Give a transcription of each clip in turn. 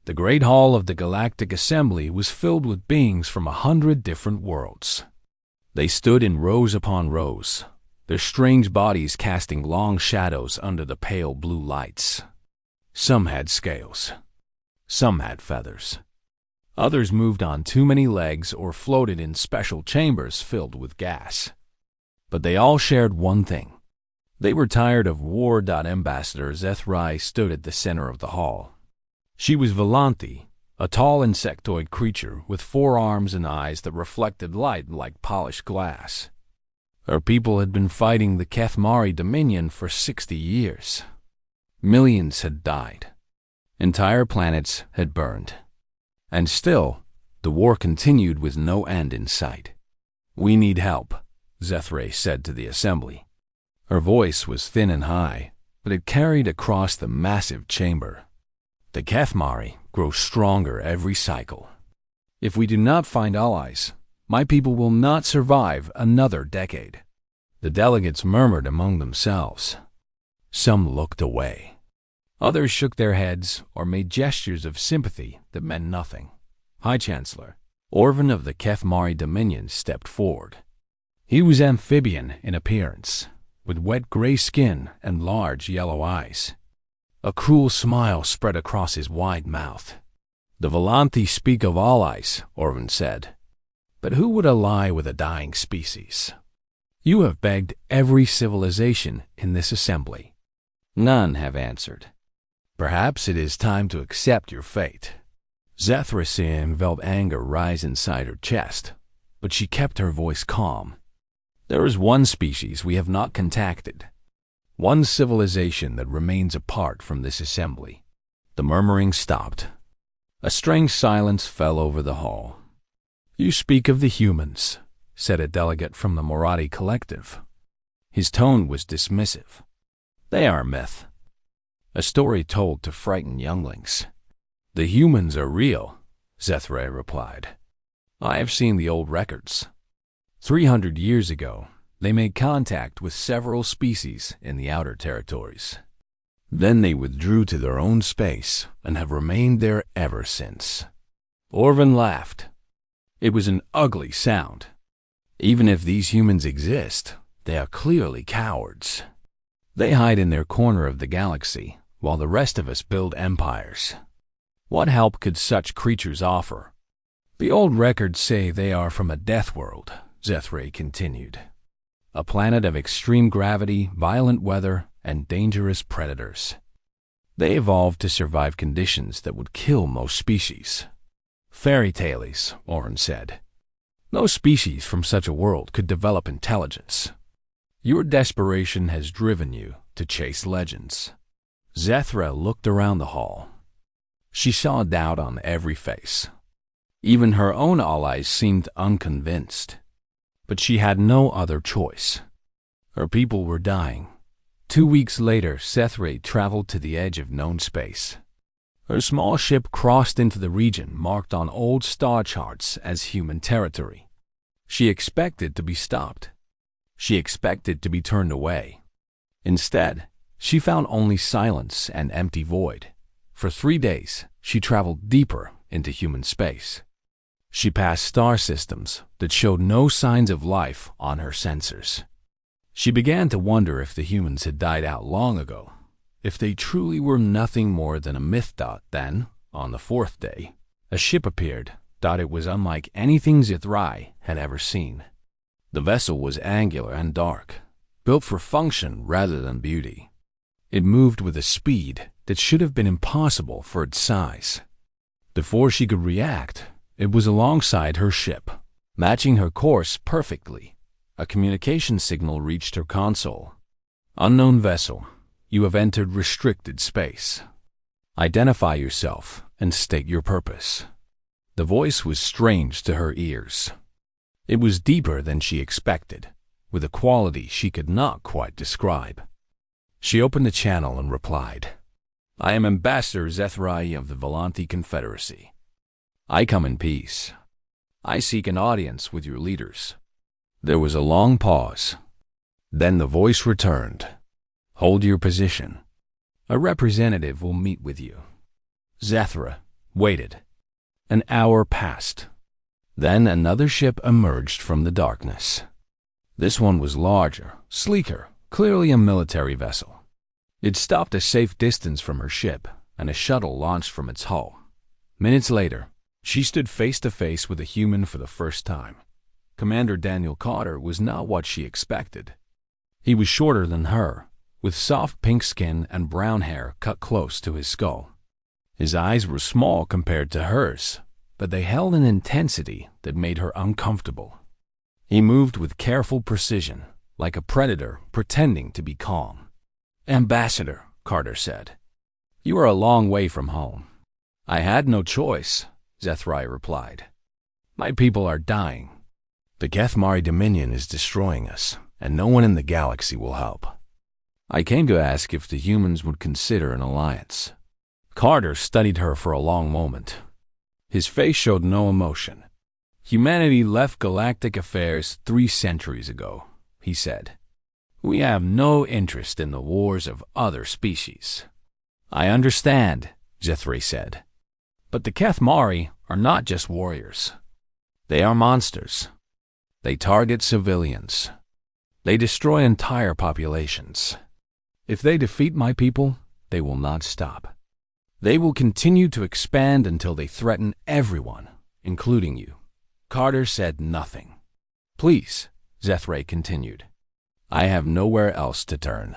The great hall of the Galactic Assembly was filled with beings from 100 different worlds. They stood in rows upon rows, their strange bodies casting long shadows under the pale blue lights. Some had scales. Some had feathers. Others moved on too many legs or floated in special chambers filled with gas. But they all shared one thing. They were tired of war. Ambassador HFY stood at the center of the hall. She was Volanthi, a tall insectoid creature with 4 arms and eyes that reflected light like polished glass. Her people had been fighting the Kethmari Dominion for 60 years. Millions had died. Entire planets had burned. And still, the war continued with no end in sight. "We need help," HFY said to the assembly. Her voice was thin and high, but it carried across the massive chamber. "The Kethmari grow stronger every cycle. If we do not find allies, my people will not survive another decade." The delegates murmured among themselves. Some looked away. Others shook their heads or made gestures of sympathy that meant nothing. High Chancellor Orvan of the Kethmari Dominion stepped forward. He was amphibian in appearance, with wet gray skin and large yellow eyes. A cruel smile spread across his wide mouth. "The Volanthi speak of allies," Orvan said. "But who would ally with a dying species? You have begged every civilization in this assembly. None have answered. Perhaps it is time to accept your fate." HFY felt anger rise inside her chest, but she kept her voice calm. "There is one species we have not contacted. One civilization that remains apart from this assembly." The murmuring stopped. A strange silence fell over the hall. "You speak of the humans," said a delegate from the Moradi collective. His tone was dismissive. "They are myth. A story told to frighten younglings." "The humans are real," HFY replied. "I have seen the old records. 300 years ago, they made contact with several species in the outer territories. Then they withdrew to their own space and have remained there ever since." Orvan laughed. It was an ugly sound. "Even if these humans exist, they are clearly cowards. They hide in their corner of the galaxy, while the rest of us build empires. What help could such creatures offer?" "The old records say they are from a death world," HFY continued. "A planet of extreme gravity, violent weather, and dangerous predators. They evolved to survive conditions that would kill most species." "Fairy tales," Orvan said. "No species from such a world could develop intelligence. Your desperation has driven you to chase legends." HFY looked around the hall. She saw doubt on every face. Even her own allies seemed unconvinced. But she had no other choice. Her people were dying. 2 weeks later, HFY traveled to the edge of known space. Her small ship crossed into the region marked on old star charts as human territory. She expected to be stopped. She expected to be turned away. Instead, she found only silence and empty void. For 3 days, she traveled deeper into human space. She passed star systems that showed no signs of life on her sensors. She began to wonder if the humans had died out long ago, if they truly were nothing more than a myth. Then, on the 4th day, a ship appeared. It was unlike anything HFY had ever seen. The vessel was angular and dark, built for function rather than beauty. It moved with a speed that should have been impossible for its size. Before she could react, it was alongside her ship, matching her course perfectly. A communication signal reached her console. "Unknown vessel, you have entered restricted space. Identify yourself and state your purpose." The voice was strange to her ears. It was deeper than she expected, with a quality she could not quite describe. She opened the channel and replied, "I am Ambassador HFY of the Volanthi Confederacy. I come in peace. I seek an audience with your leaders." There was a long pause. Then the voice returned. "Hold your position. A representative will meet with you." HFY waited. An hour passed. Then another ship emerged from the darkness. This one was larger, sleeker, clearly a military vessel. It stopped a safe distance from her ship, and a shuttle launched from its hull. Minutes later, she stood face to face with a human for the first time. Commander Daniel Carter was not what she expected. He was shorter than her, with soft pink skin and brown hair cut close to his skull. His eyes were small compared to hers, but they held an intensity that made her uncomfortable. He moved with careful precision, like a predator pretending to be calm. "Ambassador," Carter said, "you are a long way from home." "I had no choice," Zethrai replied. "My people are dying. The Kethmari Dominion is destroying us, and no one in the galaxy will help. I came to ask if the humans would consider an alliance." Carter studied her for a long moment. His face showed no emotion. "Humanity left galactic affairs 3 centuries ago," he said. "We have no interest in the wars of other species." "I understand," Zethrai said. "But the Kethmari are not just warriors. They are monsters. They target civilians. They destroy entire populations. If they defeat my people, they will not stop. They will continue to expand until they threaten everyone, including you." Carter said nothing. "Please," Zethrai continued, "I have nowhere else to turn.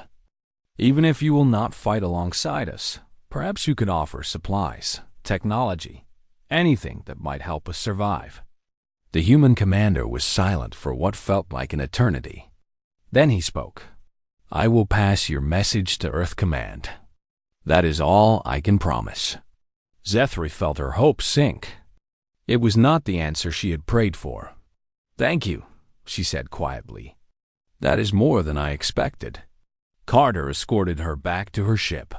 Even if you will not fight alongside us, perhaps you could offer supplies, technology, anything that might help us survive." The human commander was silent for what felt like an eternity. Then he spoke. "I will pass your message to Earth Command. That is all I can promise." Zethrai felt her hopes sink. It was not the answer she had prayed for. "Thank you," she said quietly. "That is more than I expected." Carter escorted her back to her ship.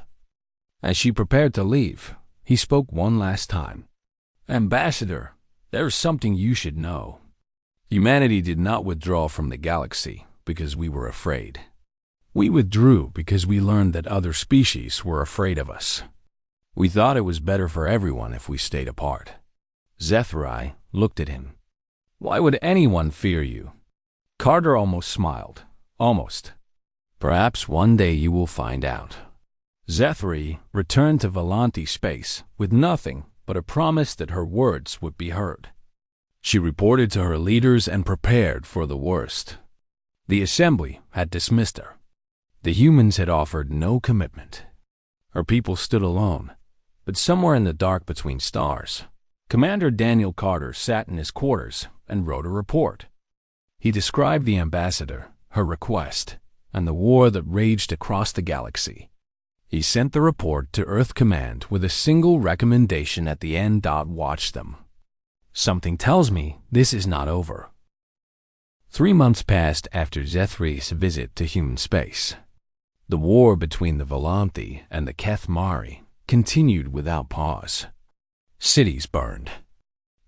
As she prepared to leave, he spoke one last time. "Ambassador, there is something you should know. Humanity did not withdraw from the galaxy because we were afraid. We withdrew because we learned that other species were afraid of us. We thought it was better for everyone if we stayed apart." Zethrai looked at him. "Why would anyone fear you?" Carter almost smiled. "Almost. Perhaps one day you will find out." Zethrai returned to Volanti space with nothing but a promise that her words would be heard. She reported to her leaders and prepared for the worst. The assembly had dismissed her. The humans had offered no commitment. Her people stood alone, but somewhere in the dark between stars, Commander Daniel Carter sat in his quarters and wrote a report. He described the ambassador, her request, and the war that raged across the galaxy. He sent the report to Earth Command with a single recommendation at the end: "Watch them. Something tells me this is not over." 3 months passed afterZethrai's visit to human space. The war between the Volanti and the Kethmari continued without pause. Cities burned.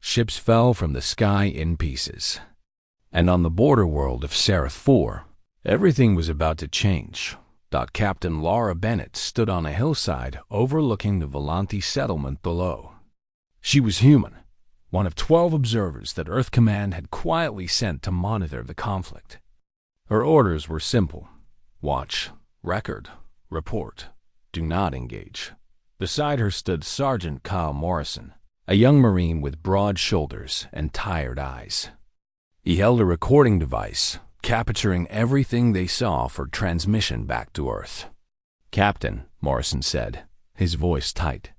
Ships fell from the sky in pieces. And on the border world of Seraph 4, everything was about to change. Captain Laura Bennett stood on a hillside overlooking the Volanti settlement below. She was human, one of 12 observers that Earth Command had quietly sent to monitor the conflict. Her orders were simple: watch, record, report, do not engage. Beside her stood Sergeant Kyle Morrison, a young Marine with broad shoulders and tired eyes. He held a recording device, capturing everything they saw for transmission back to Earth. "Captain," Morrison said, his voice tight.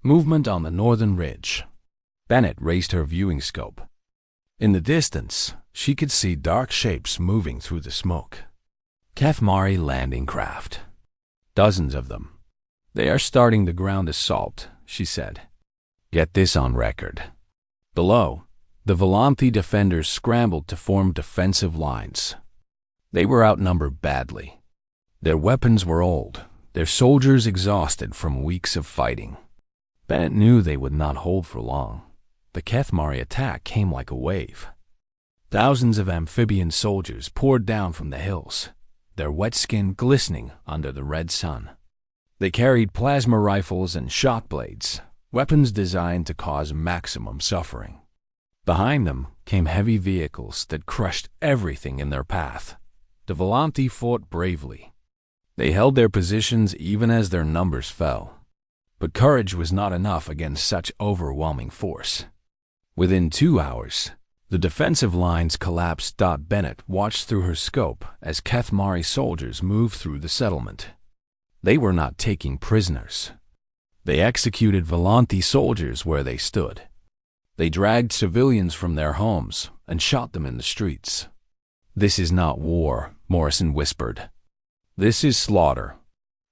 "Movement on the northern ridge." Bennett raised her viewing scope. In the distance, she could see dark shapes moving through the smoke. "Kethmari landing craft. Dozens of them. They are starting the ground assault," she said. "Get this on record." Below, the Volanti defenders scrambled to form defensive lines. They were outnumbered badly. Their weapons were old, their soldiers exhausted from weeks of fighting. Bennett knew they would not hold for long. The Kethmari attack came like a wave. Thousands of amphibian soldiers poured down from the hills, their wet skin glistening under the red sun. They carried plasma rifles and shock blades, weapons designed to cause maximum suffering. Behind them came heavy vehicles that crushed everything in their path. The Volanti fought bravely. They held their positions even as their numbers fell. But courage was not enough against such overwhelming force. Within 2 hours, the defensive lines collapsed. Bennett watched through her scope as Kethmari soldiers moved through the settlement. They were not taking prisoners. They executed Volanti soldiers where they stood. They dragged civilians from their homes and shot them in the streets. "This is not war," Morrison whispered. "This is slaughter."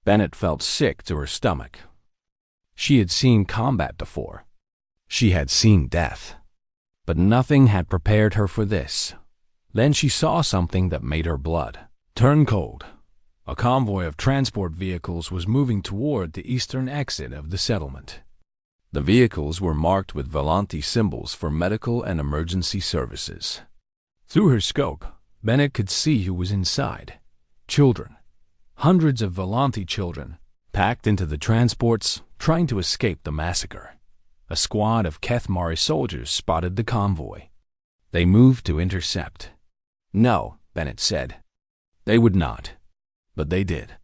Bennett felt sick to her stomach. She had seen combat before. She had seen death. But nothing had prepared her for this. Then she saw something that made her blood turn cold. A convoy of transport vehicles was moving toward the eastern exit of the settlement. The vehicles were marked with Volanti symbols for medical and emergency services. Through her scope, Bennett could see who was inside. Children. Hundreds of Volanti children, packed into the transports, trying to escape the massacre. A squad of Kethmari soldiers spotted the convoy. They moved to intercept. "No," Bennett said. They would not. But they did.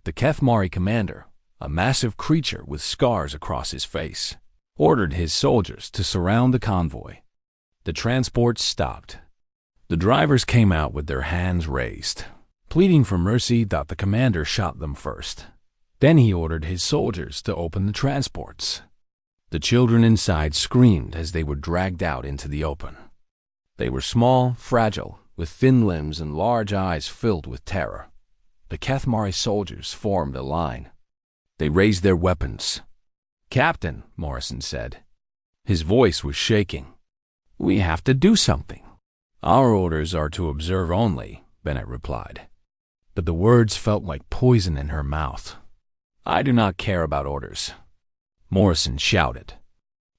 The Kethmari commander, a massive creature with scars across his face, ordered his soldiers to surround the convoy. The transports stopped. The drivers came out with their hands raised, pleading for mercy. The commander shot them first. Then he ordered his soldiers to open the transports. The children inside screamed as they were dragged out into the open. They were small, fragile, with thin limbs and large eyes filled with terror. The Kethmari soldiers formed a line. They raised their weapons. "Captain," Morrison said. His voice was shaking. "We have to do something." "Our orders are to observe only," Bennett replied. But the words felt like poison in her mouth. "I do not care about orders," Morrison shouted.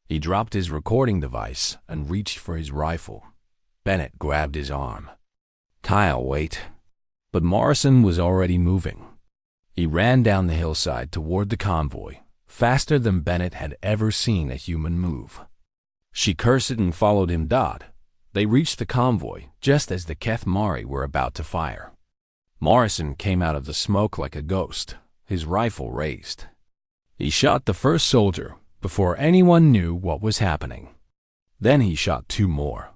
He dropped his recording device and reached for his rifle. Bennett grabbed his arm. "Kyle, wait." But Morrison was already moving. He ran down the hillside toward the convoy, faster than Bennett had ever seen a human move. She cursed and followed him. They reached the convoy just as the Kethmari were about to fire. Morrison came out of the smoke like a ghost, his rifle raised. He shot the first soldier before anyone knew what was happening. Then he shot 2 more.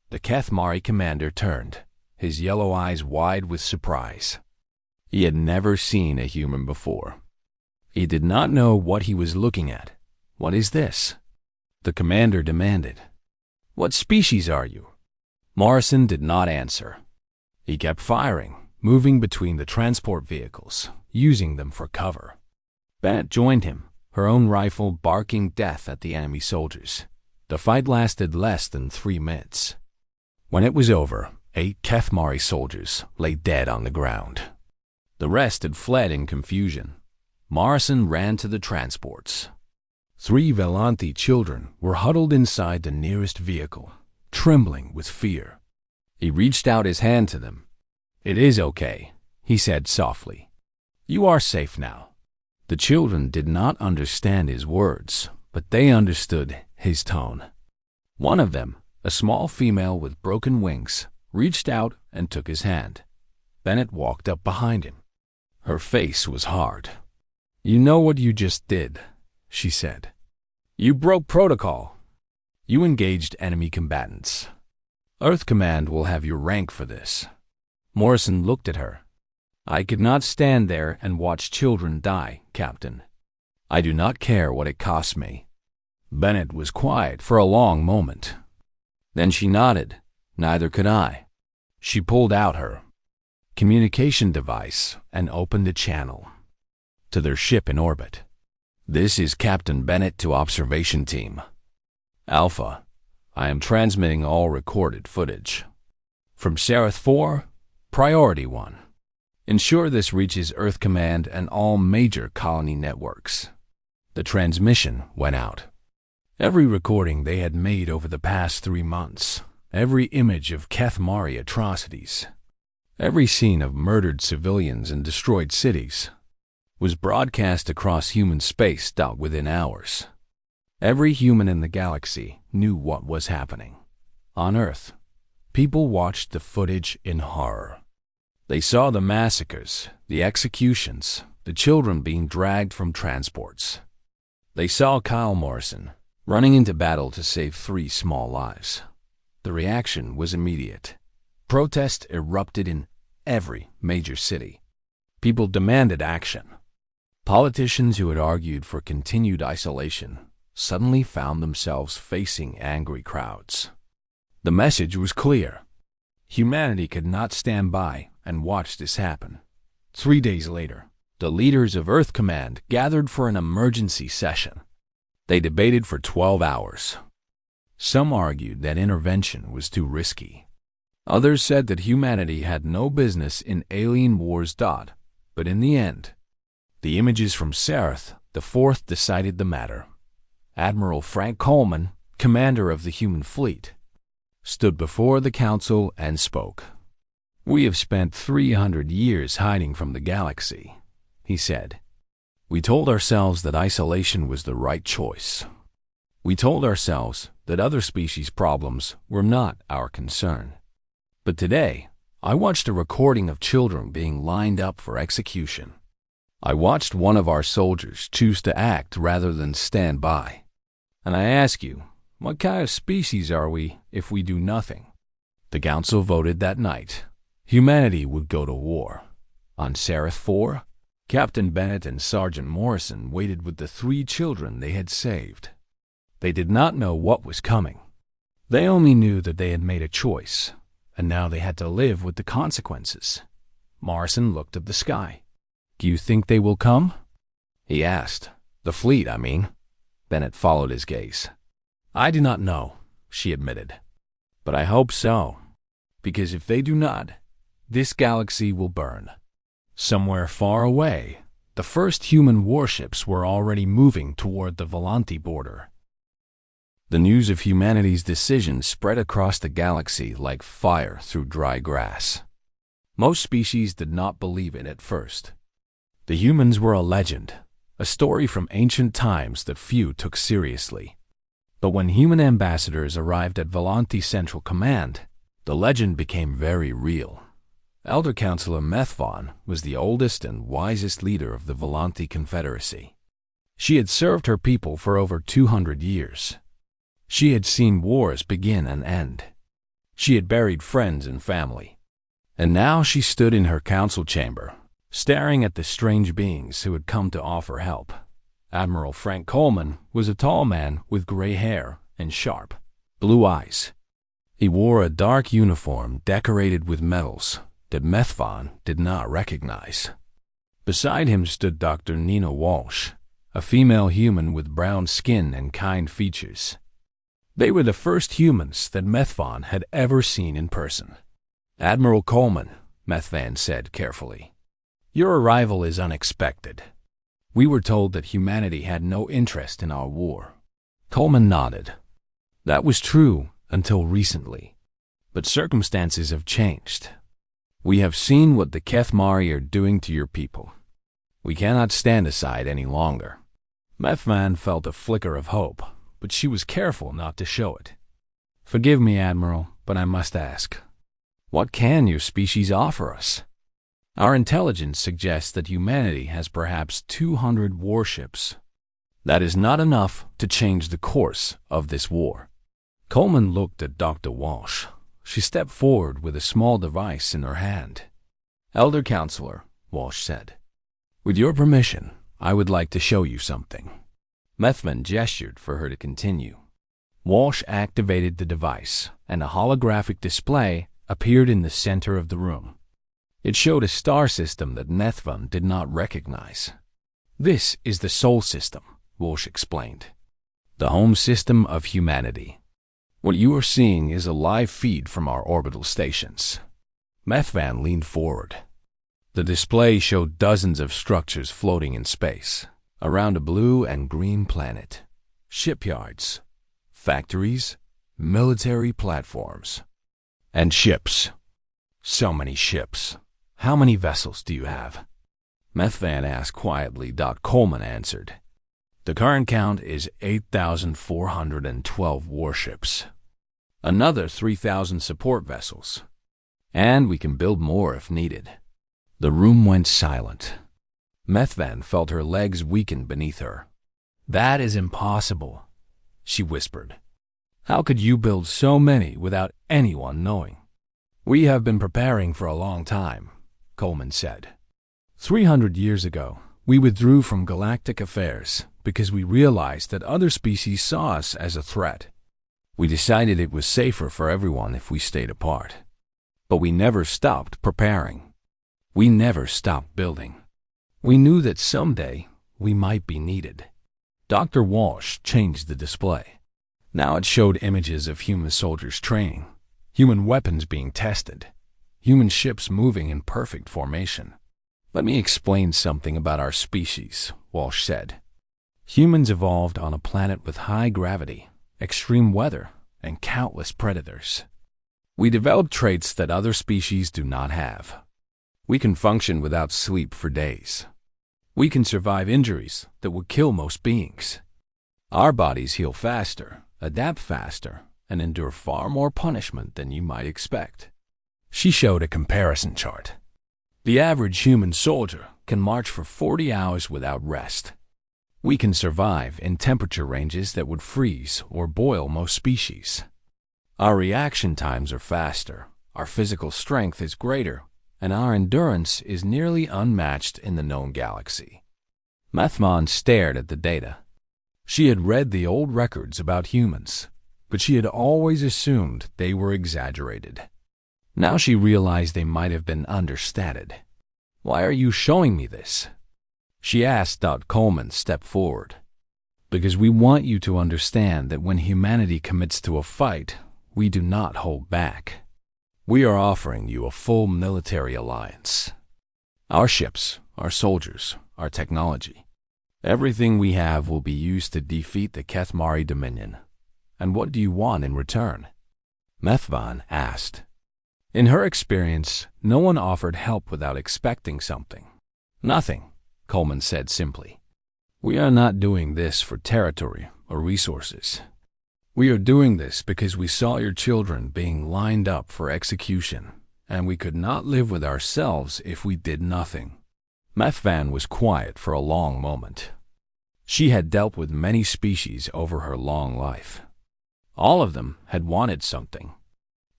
The Kethmari commander turned, his yellow eyes wide with surprise. He had never seen a human before. He did not know what he was looking at. "What is this?" the commander demanded. "What species are you?" Morrison did not answer. He kept firing, moving between the transport vehicles, using them for cover. Bennett joined him, her own rifle barking death at the enemy soldiers. The fight lasted less than 3 minutes. When it was over, 8 Kethmari soldiers lay dead on the ground. The rest had fled in confusion. Morrison ran to the transports. 3 Volanti children were huddled inside the nearest vehicle, trembling with fear. He reached out his hand to them. "It is okay," he said softly. "You are safe now." The children did not understand his words, but they understood his tone. One of them, a small female with broken wings, reached out and took his hand. Bennett walked up behind him. Her face was hard. "You know what you just did," she said. "You broke protocol. You engaged enemy combatants. Earth Command will have your rank for this." Morrison looked at her. "I could not stand there and watch children die, Captain. I do not care what it costs me." Bennett was quiet for a long moment. Then she nodded. "Neither could I." She pulled out her communication device and opened a channel to their ship in orbit. "This is Captain Bennett to Observation Team. Alpha, I am transmitting all recorded footage. From Seraph 4, Priority 1. Ensure this reaches Earth Command and all major colony networks." The transmission went out. Every recording they had made over the past 3 months, every image of Kethmari atrocities, every scene of murdered civilians and destroyed cities, was broadcast across human space within hours. Every human in the galaxy knew what was happening. On Earth, people watched the footage in horror. They saw the massacres, the executions, the children being dragged from transports. They saw Kyle Morrison running into battle to save 3 small lives. The reaction was immediate. Protests erupted in every major city. People demanded action. Politicians who had argued for continued isolation suddenly found themselves facing angry crowds. The message was clear. Humanity could not stand by and watch this happen. 3 days later, the leaders of Earth Command gathered for an emergency session. They debated for 12 hours. Some argued that intervention was too risky. Others said that humanity had no business in alien wars. But in the end, the images from Sereth IV decided the matter. Admiral Frank Coleman, commander of the human fleet, stood before the council and spoke. "We have spent 300 years hiding from the galaxy," he said. "We told ourselves that isolation was the right choice. We told ourselves that other species' problems were not our concern. But today, I watched a recording of children being lined up for execution. I watched one of our soldiers choose to act rather than stand by. And I ask you, what kind of species are we if we do nothing?" The council voted that night. Humanity would go to war. On Sereth IV, Captain Bennett and Sergeant Morrison waited with the 3 children they had saved. They did not know what was coming. They only knew that they had made a choice, and now they had to live with the consequences. Morrison looked at the sky. "Do you think they will come?" he asked. "The fleet, I mean." Bennett followed his gaze. "I do not know," she admitted. "But I hope so, because if they do not, this galaxy will burn." Somewhere far away, the first human warships were already moving toward the Volanti border. The news of humanity's decision spread across the galaxy like fire through dry grass. Most species did not believe it at first. The humans were a legend, a story from ancient times that few took seriously. But when human ambassadors arrived at Volanti Central Command, the legend became very real. Elder Counselor Methvon was the oldest and wisest leader of the Volanti Confederacy. She had served her people for over 200 years. She had seen wars begin and end. She had buried friends and family. And now she stood in her council chamber, staring at the strange beings who had come to offer help. Admiral Frank Coleman was a tall man with gray hair and sharp, blue eyes. He wore a dark uniform decorated with medals that Methvon did not recognize. Beside him stood Dr. Nina Walsh, a female human with brown skin and kind features. They were the first humans that Methvon had ever seen in person. "Admiral Coleman," Methvon said carefully, "your arrival is unexpected. We were told that humanity had no interest in our war." Coleman nodded. "That was true until recently. But circumstances have changed. We have seen what the Kethmari are doing to your people. We cannot stand aside any longer." Methvon felt a flicker of hope, but she was careful not to show it. "Forgive me, Admiral, but I must ask, what can your species offer us? Our intelligence suggests that humanity has perhaps 200 warships. That is not enough to change the course of this war." Coleman looked at Dr. Walsh. She stepped forward with a small device in her hand. "Elder Counselor," Walsh said, "with your permission, I would like to show you something." Methvon gestured for her to continue. Walsh activated the device, and a holographic display appeared in the center of the room. It showed a star system that Methvon did not recognize. "This is the Sol System," Walsh explained, "the home system of humanity. What you are seeing is a live feed from our orbital stations." Methvon leaned forward. The display showed dozens of structures floating in space around a blue and green planet. Shipyards, factories, military platforms, and ships. "So many ships. How many vessels do you have?" Methvon asked quietly. Coleman answered, The current count is 8,412 warships, another 3,000 support vessels, and we can build more if needed." The room went silent. Methvan felt her legs weaken beneath her. "That is impossible," she whispered. "How could you build so many without anyone knowing?" "We have been preparing for a long time," Coleman said. 300 years ago, we withdrew from galactic affairs because we realized that other species saw us as a threat. We decided it was safer for everyone if we stayed apart. But we never stopped preparing. We never stopped building. We knew that someday we might be needed. Dr. Walsh changed the display. Now it showed images of human soldiers training, human weapons being tested, human ships moving in perfect formation. "Let me explain something about our species," Walsh said. "Humans evolved on a planet with high gravity, extreme weather, and countless predators. We developed traits that other species do not have. We can function without sleep for days. We can survive injuries that would kill most beings. Our bodies heal faster, adapt faster, and endure far more punishment than you might expect." She showed a comparison chart. The average human soldier can march for 40 hours without rest. We can survive in temperature ranges that would freeze or boil most species. Our reaction times are faster, our physical strength is greater, and our endurance is nearly unmatched in the known galaxy. Methvan stared at the data. She had read the old records about humans, but she had always assumed they were exaggerated. Now she realized they might have been understated. "Why are you showing me this?" she asked. Coleman stepped forward. "Because we want you to understand that when humanity commits to a fight, we do not hold back. We are offering you a full military alliance. Our ships, our soldiers, our technology, everything we have will be used to defeat the Kethmari Dominion. And what do you want in return?" Methvan asked. In her experience, no one offered help without expecting something. "Nothing," Coleman said simply. "We are not doing this for territory or resources. We are doing this because we saw your children being lined up for execution, and we could not live with ourselves if we did nothing." Methvan was quiet for a long moment. She had dealt with many species over her long life. All of them had wanted something.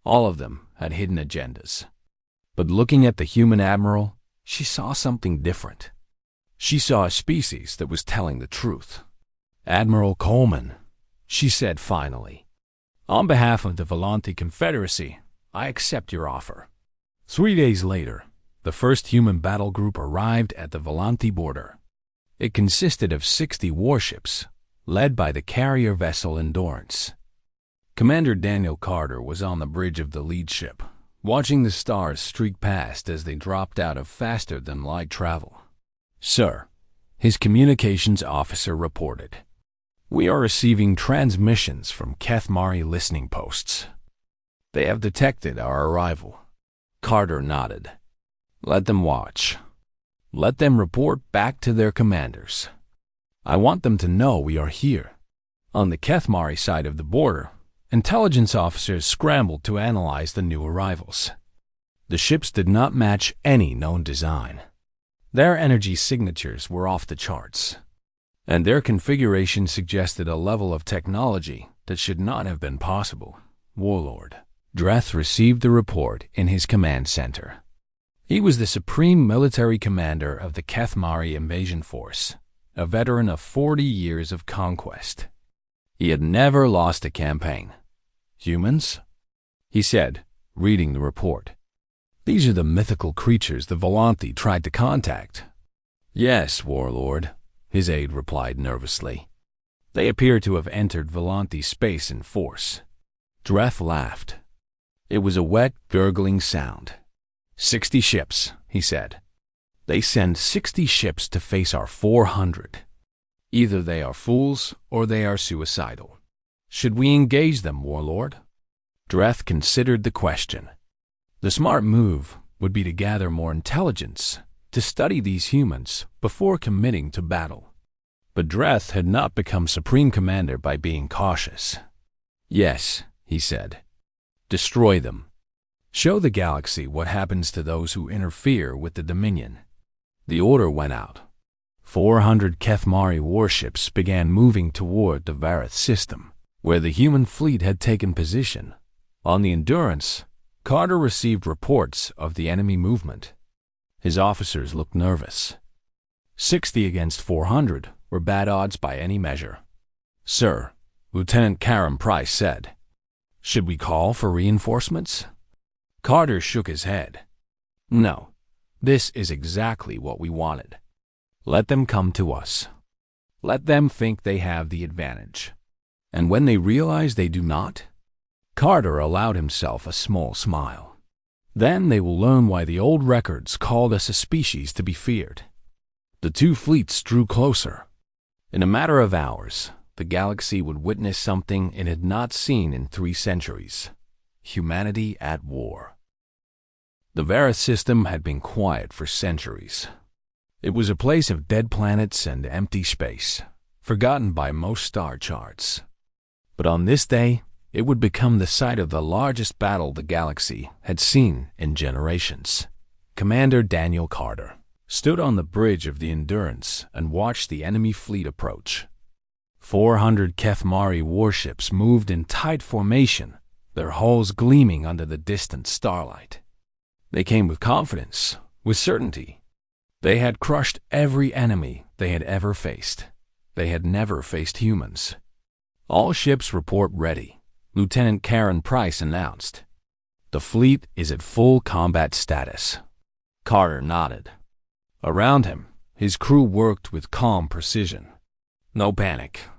All of them had hidden agendas. But looking at the human admiral, she saw something different. She saw a species that was telling the truth. "Admiral Coleman," she said finally, "on behalf of the Volante Confederacy, I accept your offer." 3 days later, the first human battle group arrived at the Volante border. It consisted of 60 warships, led by the carrier vessel Endurance. Commander Daniel Carter was on the bridge of the lead ship, watching the stars streak past as they dropped out of faster-than-light travel. "Sir," his communications officer reported, "we are receiving transmissions from Kethmari listening posts. They have detected our arrival." Carter nodded. "Let them watch. Let them report back to their commanders. I want them to know we are here." On the Kethmari side of the border, intelligence officers scrambled to analyze the new arrivals. The ships did not match any known design. Their energy signatures were off the charts, and their configuration suggested a level of technology that should not have been possible. Warlord Dreth received the report in his command center. He was the supreme military commander of the Kethmari invasion force, a veteran of 40 years of conquest. He had never lost a campaign. "Humans?" he said, reading the report. "These are the mythical creatures the Volante tried to contact." "Yes, Warlord," his aide replied nervously. "They appear to have entered Volante space in force." Dreth laughed. It was a wet, gurgling sound. 60 ships, he said. "They send 60 ships to face our 400. Either they are fools or they are suicidal. Should we engage them, Warlord?" Dreth considered the question. The smart move would be to gather more intelligence, to study these humans before committing to battle. But Dreth had not become Supreme Commander by being cautious. "Yes," he said. "Destroy them. Show the galaxy what happens to those who interfere with the Dominion." The order went out. 400 Kethmari warships began moving toward the Vareth system, where the human fleet had taken position. On the Endurance, Carter received reports of the enemy movement. His officers looked nervous. 60 against 400 were bad odds by any measure. "Sir," Lieutenant Karen Price said, "should we call for reinforcements?" Carter shook his head. "No, this is exactly what we wanted. Let them come to us. Let them think they have the advantage. And when they realize they do not?" Carter allowed himself a small smile. "Then they will learn why the old records called us a species to be feared." The two fleets drew closer. In a matter of hours, the galaxy would witness something it had not seen in 3 centuries: humanity at war. The Vareth system had been quiet for centuries. It was a place of dead planets and empty space, forgotten by most star charts. But on this day, it would become the site of the largest battle the galaxy had seen in generations. Commander Daniel Carter stood on the bridge of the Endurance and watched the enemy fleet approach. 400 Kethmari warships moved in tight formation, their hulls gleaming under the distant starlight. They came with confidence, with certainty. They had crushed every enemy they had ever faced. They had never faced humans. "All ships report ready," Lieutenant Karen Price announced. "The fleet is at full combat status." Carter nodded. Around him, his crew worked with calm precision. No panic,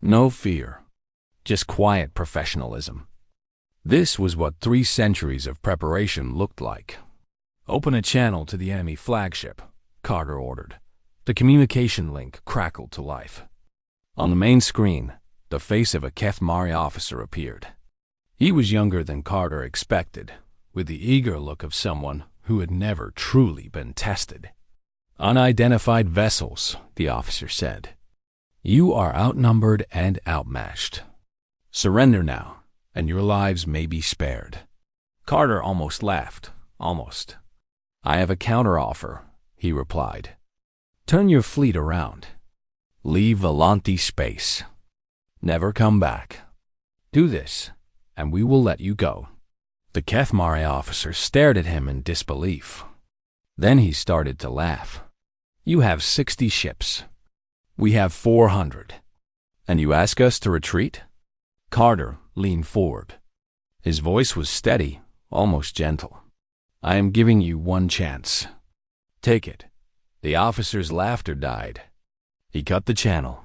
no fear, just quiet professionalism. This was what 3 centuries of preparation looked like. "Open a channel to the enemy flagship," Carter ordered. The communication link crackled to life. On the main screen, the face of a Kethmari officer appeared. He was younger than Carter expected, with the eager look of someone who had never truly been tested. "Unidentified vessels," the officer said. "You are outnumbered and outmatched. Surrender now, and your lives may be spared." Carter almost laughed. Almost. "I have a counteroffer," he replied. "Turn your fleet around. Leave Volanti space. Never come back. Do this, and we will let you go." The Kethmari officer stared at him in disbelief. Then he started to laugh. "You have 60 ships. We have 400. And you ask us to retreat?" Carter leaned forward. His voice was steady, almost gentle. "I am giving you one chance. Take it." The officer's laughter died. He cut the channel.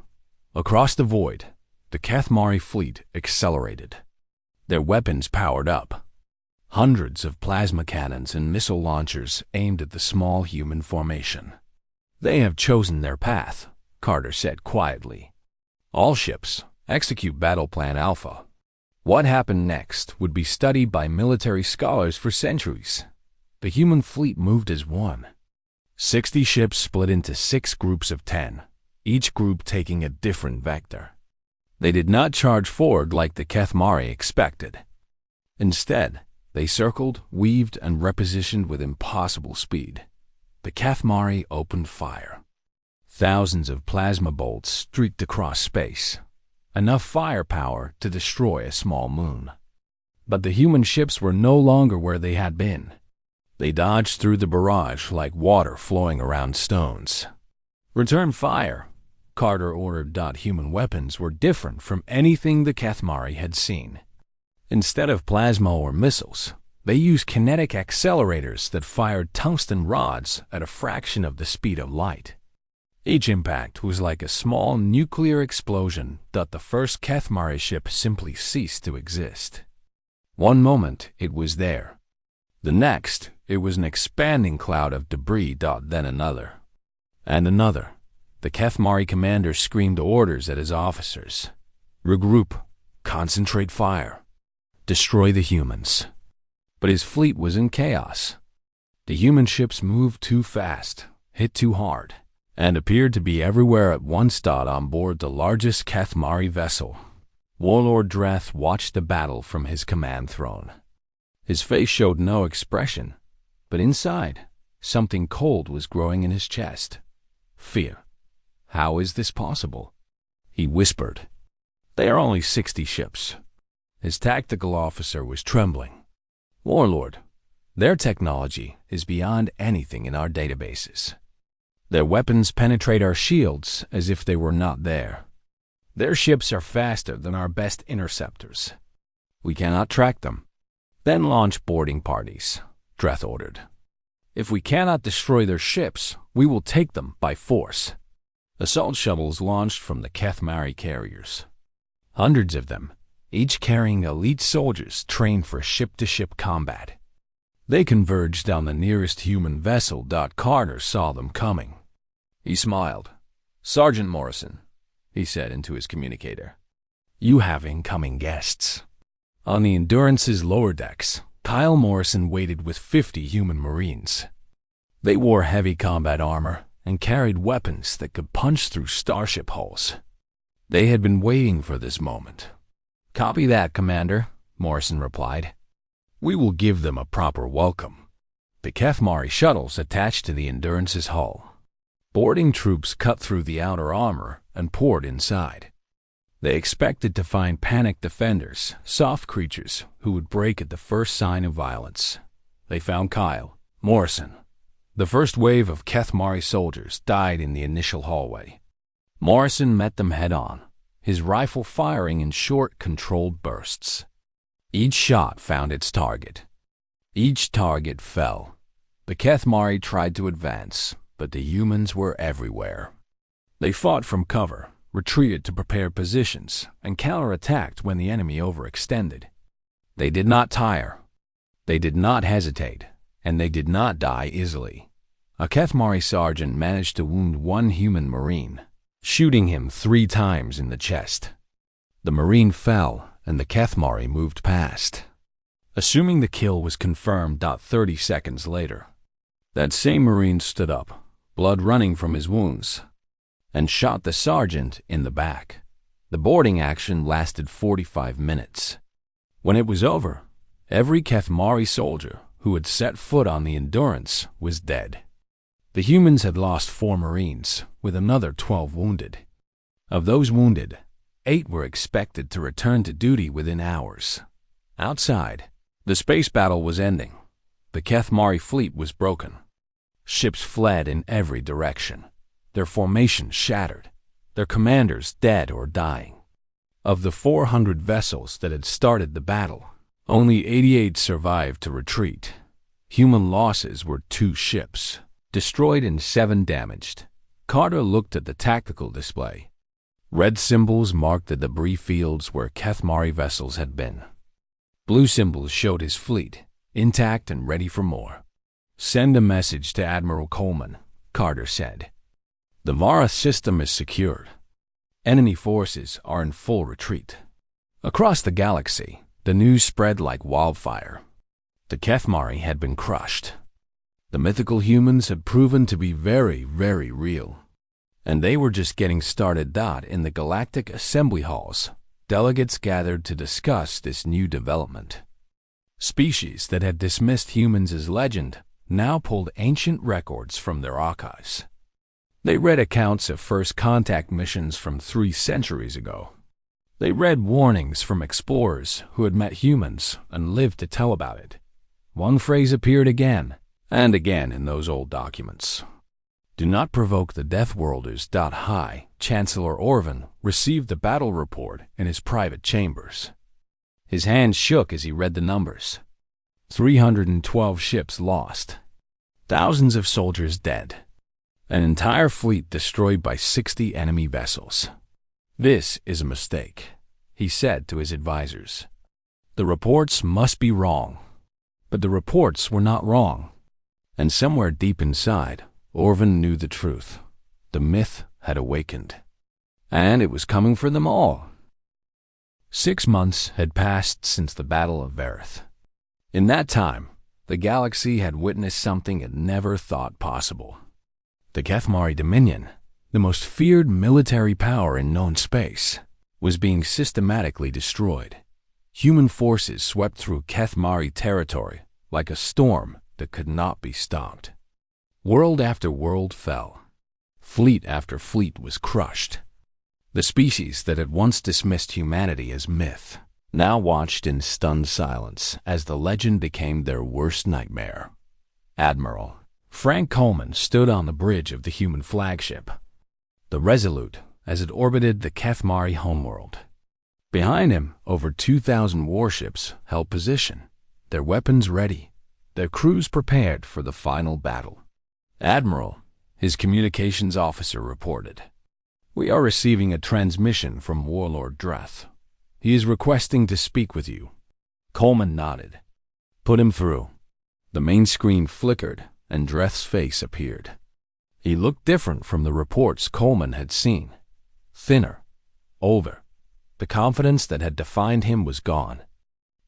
Across the void, the Kethmari fleet accelerated. Their weapons powered up. Hundreds of plasma cannons and missile launchers aimed at the small human formation. "They have chosen their path," Carter said quietly. "All ships execute Battle Plan Alpha. What happened next would be studied by military scholars for centuries." The human fleet moved as one. 60 ships split into 6 groups of 10, each group taking a different vector. They did not charge forward like the Kethmari expected. Instead, they circled, weaved, and repositioned with impossible speed. The Kethmari opened fire. Thousands of plasma bolts streaked across space, enough firepower to destroy a small moon. But the human ships were no longer where they had been. They dodged through the barrage like water flowing around stones. "Return fire," Carter ordered. Human weapons were different from anything the Kethmari had seen. Instead of plasma or missiles, they used kinetic accelerators that fired tungsten rods at a fraction of the speed of light. Each impact was like a small nuclear explosion that the first Kethmari ship simply ceased to exist. One moment it was there. The next, it was an expanding cloud of debris. Then another. And another. The Kethmari commander screamed orders at his officers. "Regroup. Concentrate fire. Destroy the humans." But his fleet was in chaos. The human ships moved too fast, hit too hard, and appeared to be everywhere at once. On board the largest Kathmari vessel, Warlord Dreth watched the battle from his command throne. His face showed no expression, but inside, something cold was growing in his chest. Fear. How is this possible? He whispered. They are only 60 ships. His tactical officer was trembling. Warlord, their technology is beyond anything in our databases. Their weapons penetrate our shields as if they were not there. Their ships are faster than our best interceptors. We cannot track them. Then launch boarding parties, Dreth ordered. If we cannot destroy their ships, we will take them by force. Assault shuttles launched from the Kathmari carriers. Hundreds of them, each carrying elite soldiers trained for ship-to-ship combat. They converged on the nearest human vessel. Carter saw them coming. He smiled. Sergeant Morrison, he said into his communicator. You have incoming guests. On the Endurance's lower decks, Kyle Morrison waited with 50 human Marines. They wore heavy combat armor and carried weapons that could punch through starship hulls. They had been waiting for this moment. Copy that, Commander, Morrison replied. We will give them a proper welcome. The Kathmari shuttles attached to the Endurance's hull. Boarding troops cut through the outer armor and poured inside. They expected to find panicked defenders, soft creatures who would break at the first sign of violence. They found Kyle, Morrison. The first wave of Kathmari soldiers died in the initial hallway. Morrison met them head-on, his rifle firing in short, controlled bursts. Each shot found its target. Each target fell. The Kathmari tried to advance, but the humans were everywhere. They fought from cover, retreated to prepare positions, and counterattacked when the enemy overextended. They did not tire. They did not hesitate, and they did not die easily. A Kathmari sergeant managed to wound one human Marine, shooting him 3 times in the chest. The Marine fell, and the Kathmari moved past. Assuming the kill was confirmed. 30 seconds later, that same Marine stood up, blood running from his wounds, and shot the sergeant in the back. The boarding action lasted 45 minutes. When it was over, every Kathmari soldier who had set foot on the Endurance was dead. The humans had lost 4 Marines, with another 12 wounded. Of those wounded, 8 were expected to return to duty within hours. Outside, the space battle was ending. The Kathmari fleet was broken. Ships fled in every direction, their formations shattered, their commanders dead or dying. Of the 400 vessels that had started the battle, only 88 survived to retreat. Human losses were 2 ships, destroyed and 7 damaged. Carter looked at the tactical display. Red symbols marked the debris fields where Kathmari vessels had been. Blue symbols showed his fleet, intact and ready for more. Send a message to Admiral Coleman, Carter said. The Vara system is secured. Enemy forces are in full retreat. Across the galaxy, the news spread like wildfire. The Kathmari had been crushed. The mythical humans had proven to be very, very real. And they were just getting started. In the Galactic Assembly Halls, delegates gathered to discuss this new development. Species that had dismissed humans as legend now pulled ancient records from their archives. They read accounts of first contact missions from 3 centuries ago. They read warnings from explorers who had met humans and lived to tell about it. One phrase appeared again and again in those old documents. Do not provoke the Death Worlders. High Chancellor Orvin received the battle report in his private chambers. His hands shook as he read the numbers. 312 ships lost. Thousands of soldiers dead. An entire fleet destroyed by 60 enemy vessels. This is a mistake, he said to his advisors. The reports must be wrong. But the reports were not wrong. And somewhere deep inside, Orvin knew the truth. The myth had awakened. And it was coming for them all. 6 months had passed since the Battle of Vareth. In that time, the galaxy had witnessed something it never thought possible. The Kethmari Dominion, the most feared military power in known space, was being systematically destroyed. Human forces swept through Kethmari territory like a storm that could not be stopped. World after world fell. Fleet after fleet was crushed. The species that had once dismissed humanity as myth now watched in stunned silence as the legend became their worst nightmare. Admiral Frank Coleman stood on the bridge of the human flagship, the Resolute, as it orbited the Kethmari homeworld. Behind him, over 2,000 warships held position, their weapons ready, their crews prepared for the final battle. Admiral, his communications officer, reported, "We are receiving a transmission from Warlord Dreth. He is requesting to speak with you." Coleman nodded. "Put him through." The main screen flickered, and Dreth's face appeared. He looked different from the reports Coleman had seen. Thinner, older. The confidence that had defined him was gone,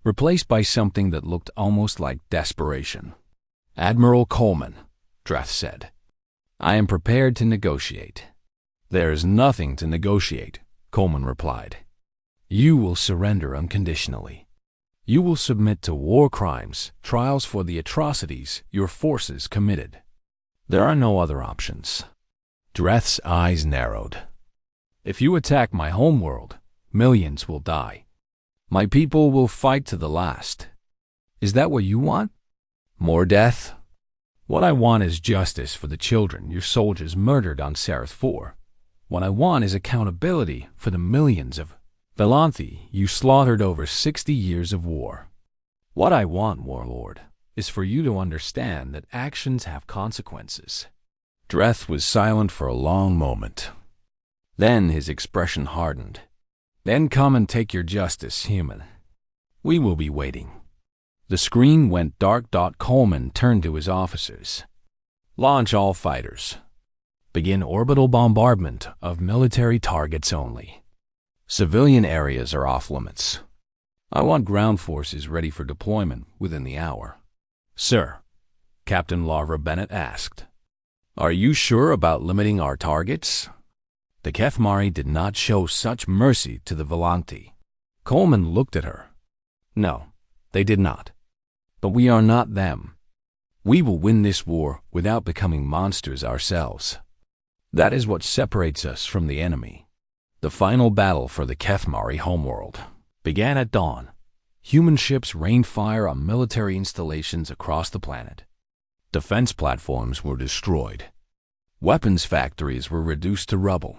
replaced by something that looked almost like desperation. "Admiral Coleman," Dreth said, "I am prepared to negotiate." "There is nothing to negotiate," Coleman replied. "You will surrender unconditionally. You will submit to war crimes, trials for the atrocities your forces committed. There are no other options." Dreth's eyes narrowed. "If you attack my homeworld, millions will die. My people will fight to the last. Is that what you want? More death? What I want is justice for the children your soldiers murdered on Seraph 4. What I want is accountability for the millions of Velanthi you slaughtered over 60 years of war. What I want, Warlord, is for you to understand that actions have consequences." Dreth was silent for a long moment. Then his expression hardened. "Then come and take your justice, human. We will be waiting." The screen went dark. Coleman turned to his officers. "Launch all fighters. Begin orbital bombardment of military targets only. Civilian areas are off limits. I want ground forces ready for deployment within the hour." "Sir," Captain Larva Bennett asked, "are you sure about limiting our targets?" The Kethmari did not show such mercy to the Velanthi. Coleman looked at her. "No, they did not. But we are not them. We will win this war without becoming monsters ourselves. That is what separates us from the enemy." The final battle for the Kethmari homeworld began at dawn. Human ships rained fire on military installations across the planet. Defense platforms were destroyed. Weapons factories were reduced to rubble.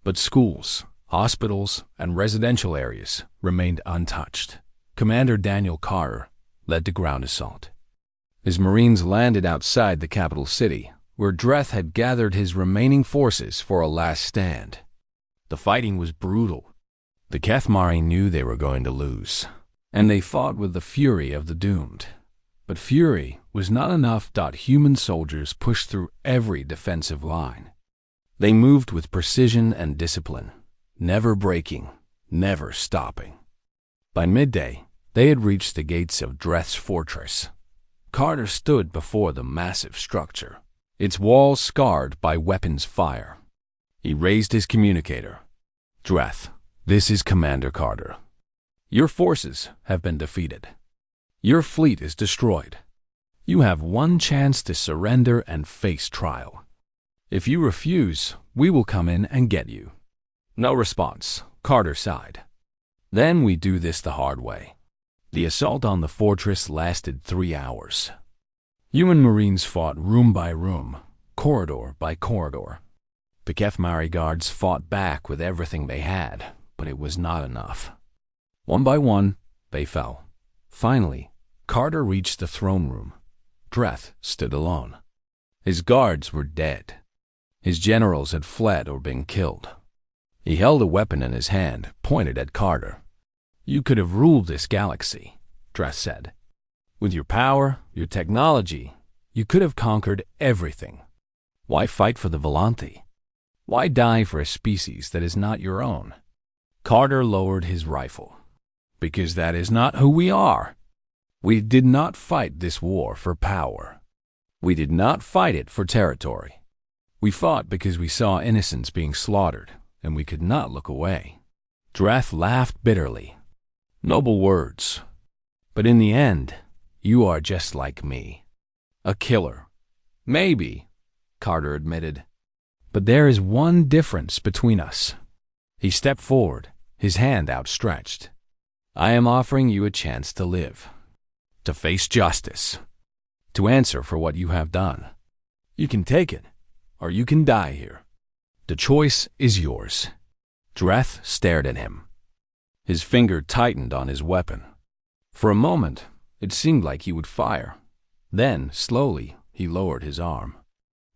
But schools, hospitals, and residential areas remained untouched. Commander Daniel Carter led the ground assault. His Marines landed outside the capital city, where Dreth had gathered his remaining forces for a last stand. The fighting was brutal. The Kethmari knew they were going to lose, and they fought with the fury of the doomed. But fury was not enough. Human soldiers pushed through every defensive line. They moved with precision and discipline, never breaking, never stopping. By midday, they had reached the gates of Dreth's fortress. Carter stood before the massive structure, its walls scarred by weapons fire. He raised his communicator. "Dreth, this is Commander Carter. Your forces have been defeated. Your fleet is destroyed. You have one chance to surrender and face trial. If you refuse, we will come in and get you." No response. Carter sighed. "Then we do this the hard way." The assault on the fortress lasted 3 hours. Human Marines fought room by room, corridor by corridor. The Kethmari guards fought back with everything they had, but it was not enough. One by one, they fell. Finally, Carter reached the throne room. Dreth stood alone. His guards were dead. His generals had fled or been killed. He held a weapon in his hand, pointed at Carter. "You could have ruled this galaxy," Dreth said. "With your power, your technology, you could have conquered everything. Why fight for the Velanthi? Why die for a species that is not your own?" Carter lowered his rifle. "Because that is not who we are. We did not fight this war for power. We did not fight it for territory. We fought because we saw innocents being slaughtered, and we could not look away. Dreth laughed bitterly. Noble words. But in the end, you are just like me. A killer. Maybe, Carter admitted. But there is one difference between us. He stepped forward, his hand outstretched. I am offering you a chance to live, to face justice, to answer for what you have done. You can take it, or you can die here. The choice is yours. Dreth stared at him. His finger tightened on his weapon. For a moment, it seemed like he would fire. Then, slowly, he lowered his arm.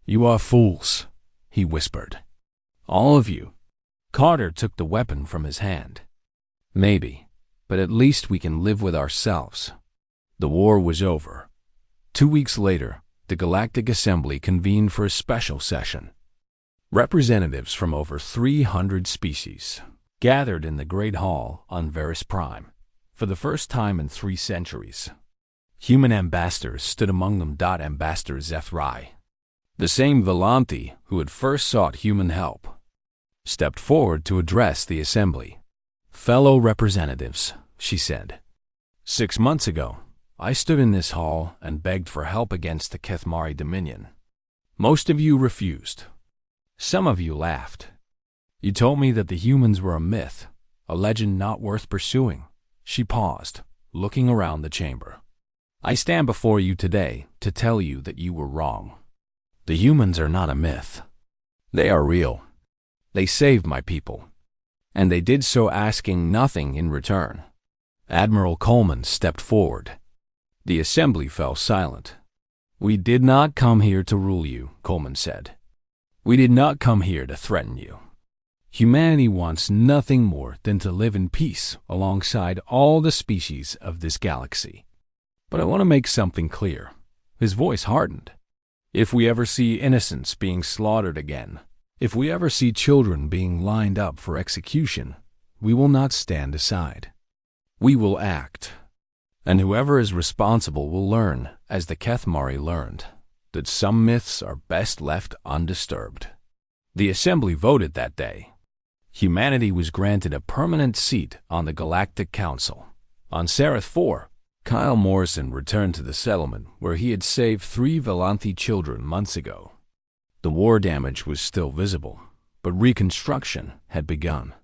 You are fools, he whispered. All of you. Carter took the weapon from his hand. Maybe, but at least we can live with ourselves. The war was over. 2 weeks later, the Galactic Assembly convened for a special session. Representatives from over 300 species gathered in the Great Hall on Varus Prime for the first time in 3 centuries. Human ambassadors stood among them. Ambassador Zethrai, the same Volanthi who had first sought human help, stepped forward to address the assembly. Fellow representatives, she said. 6 months ago, I stood in this hall and begged for help against the Kethmari Dominion. Most of you refused. Some of you laughed. You told me that the humans were a myth, a legend not worth pursuing. She paused, looking around the chamber. I stand before you today to tell you that you were wrong. The humans are not a myth. They are real. They saved my people, and they did so asking nothing in return. Admiral Coleman stepped forward. The assembly fell silent. We did not come here to rule you, Coleman said. We did not come here to threaten you. Humanity wants nothing more than to live in peace alongside all the species of this galaxy. But I want to make something clear. His voice hardened. If we ever see innocents being slaughtered again, if we ever see children being lined up for execution, we will not stand aside. We will act. And whoever is responsible will learn, as the Kethmari learned, that some myths are best left undisturbed. The assembly voted that day. Humanity was granted a permanent seat on the Galactic Council. On Sarath 4, Kyle Morrison returned to the settlement where he had saved 3 Volanthi children months ago. The war damage was still visible, but reconstruction had begun.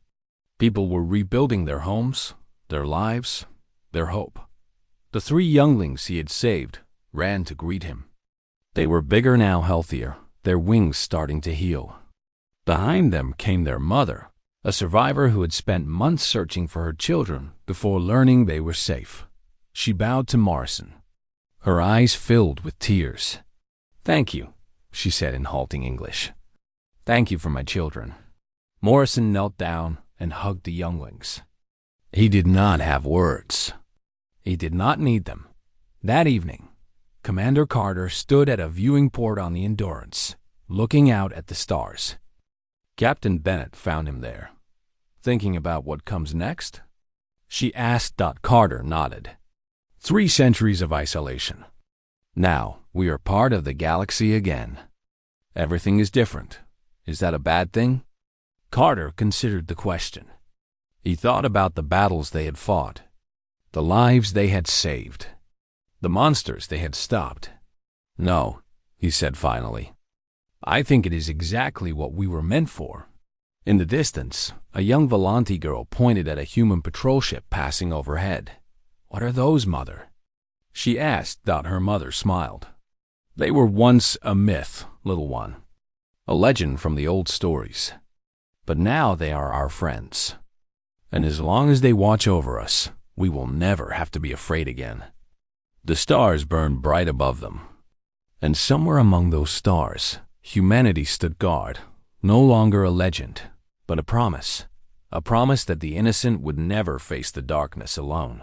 People were rebuilding their homes, their lives, their hope. The 3 younglings he had saved ran to greet him. They were bigger now, healthier, their wings starting to heal. Behind them came their mother, a survivor who had spent months searching for her children before learning they were safe. She bowed to Morrison. Her eyes filled with tears. Thank you, she said in halting English. Thank you for my children. Morrison knelt down and hugged the younglings. He did not have words. He did not need them. That evening, Commander Carter stood at a viewing port on the Endurance, looking out at the stars. Captain Bennett found him there. Thinking about what comes next? She asked. Carter nodded. 3 centuries of isolation. Now, we are part of the galaxy again. Everything is different. Is that a bad thing? Carter considered the question. He thought about the battles they had fought, the lives they had saved, the monsters they had stopped. No, he said finally. I think it is exactly what we were meant for. In the distance, a young Volanthi girl pointed at a human patrol ship passing overhead. What are those, Mother? She asked. Her mother smiled. They were once a myth, little one. A legend from the old stories. But now they are our friends. And as long as they watch over us, we will never have to be afraid again. The stars burned bright above them. And somewhere among those stars, humanity stood guard, no longer a legend, but a promise that the innocent would never face the darkness alone.